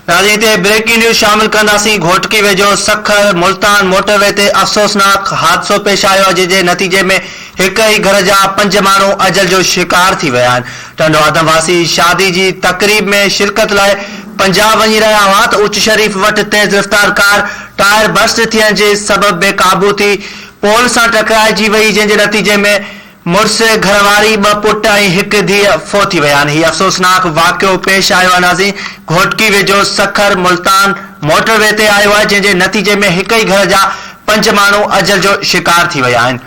राजनीति breaking news शामिल कंदासीं। घोटकी वेझो सखर मुल्तान मोटरवे ते अफ़सोसनाक हादसो पेश आयो, जंहिंजे नतीजे में हिक ई घर जा 5 माण्हू अजल जो शिकार थी विया आहिनि। टंडो आदमवासी शादी जी तकरीब में शिरकत लाइ पंजाब वञी रहिया हुआ त उच शरीफ वटि तेज़ रफ़्तार कार टायर बस्ट थियण जे सबबि बेकाबू थी पोल सां टकराइजी वई, जंहिंजे नतीजे में मुड़ुस, घरवारी, 2 पुट ऐं हिक धीअ फोत थी विया आहिनि। हीउ अफ़सोसनाक वाक़ियो पेश आयो आहे नाज़रीन। घोटकी वेझो सखर मुल्तान मोटरवे ते आयो आहे, जंहिंजे नतीजे में हिक ई घर जा 5 माण्हू अजल जो शिकार थी विया आहिनि।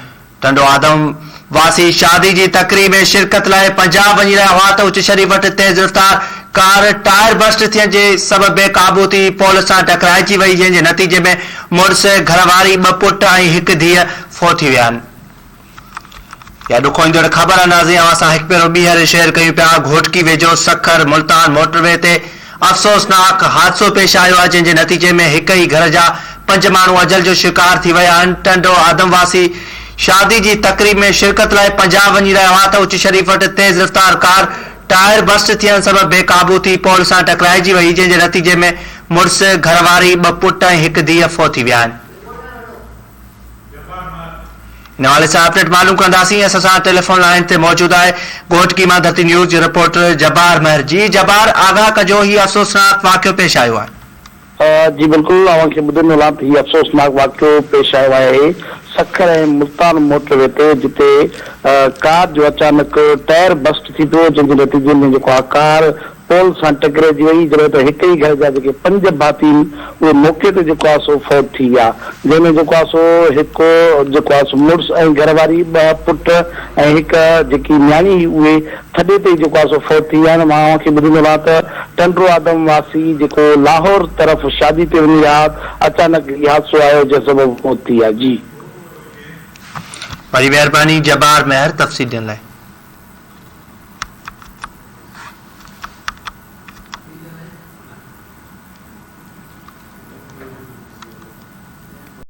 टंडो आदमवासी शादी जी तकरीब में शिरकत लाइ पंजाब वञी रहिया हुआ त उच शरीफ वटि तेज़ रफ़्तार कार टायर बस्ट थियण जे सबबि बेकाबू थी पोल सां टकराइजी वई, जंहिंजे नतीजे में मुड़ुस, घरवारी, 2 पुट ऐं हिक धीअ फोत थी विया आहिनि। या ॾुखो ईंदड़ ख़बर आहे नाज़रीन। असां हिकु भेरो ॿीहर शेयर कयूं पिया। घोटकी वेझो सखर मुल्तान मोटरवे ते अफ़सोसनाक हादसो पेश आयो आहे, जंहिंजे नतीजे में हिक ई घर जा 5 माण्हू अजल जो शिकार थी विया आहिनि। टंडो आदमवासी शादी जी तकरीब में शिरकत लाइ पंजाब वञी रहिया हुआ त उच शरीफ वटि तेज़ रफ़्तार कार टायर बस्ट थियण सबबि बेकाबू थी पोल सां टकराइजी वई, जंहिंजे नतीजे में मुड़ुस, घरवारी, 2 पुट ऐं हिक धीअ फोत थी विया आहिनि। इन हवाले सां अपडेट मालूम कंदासीं। असां सां टेलीफोन लाइन ते मौजूद आहे घोटकी मां धरती न्यूज़ जो रिपोर्टर जब्बार महर। जी जब्बार, आगाह कजो, ही अफ़सोसनाक वाक़ियो पेश आयो आहे। जी बिल्कुल, अवांखे ॿुधण मिलां थी अफ़सोसनाक वाक़ियो पेश आयो आहे सखर ऐं मुल्तान मोटरवे ते, जिते कार जो अचानक टायर बस्ट थी पियो, जंहिंजे नतीजे में जेको आहे कार पोल सां टकराइजी वई, जॾहिं त हिक ई घर जा जेके 5 भाती उहे मौके ते जेको आहे सो फौत थी विया, जंहिंमें जेको आहे सो हिकु जेको आहे सो मुड़ुस ऐं घरवारी, 2 पुट ऐं हिक जेकी न्याणी उहे थॾे ते जेको आहे सो फौत थी विया आहिनि। मां अव्हांखे ॿुधी मिलां त टंडो आदमवासी जेको लाहौर तरफ़ शादी ते वञी रहिया, अचानक इहो हादसो आयो जंहिं सबबि फौत थी आहे। जी वरी महिरबानी जब्बार महर तफ़सील ॾियण लाइ।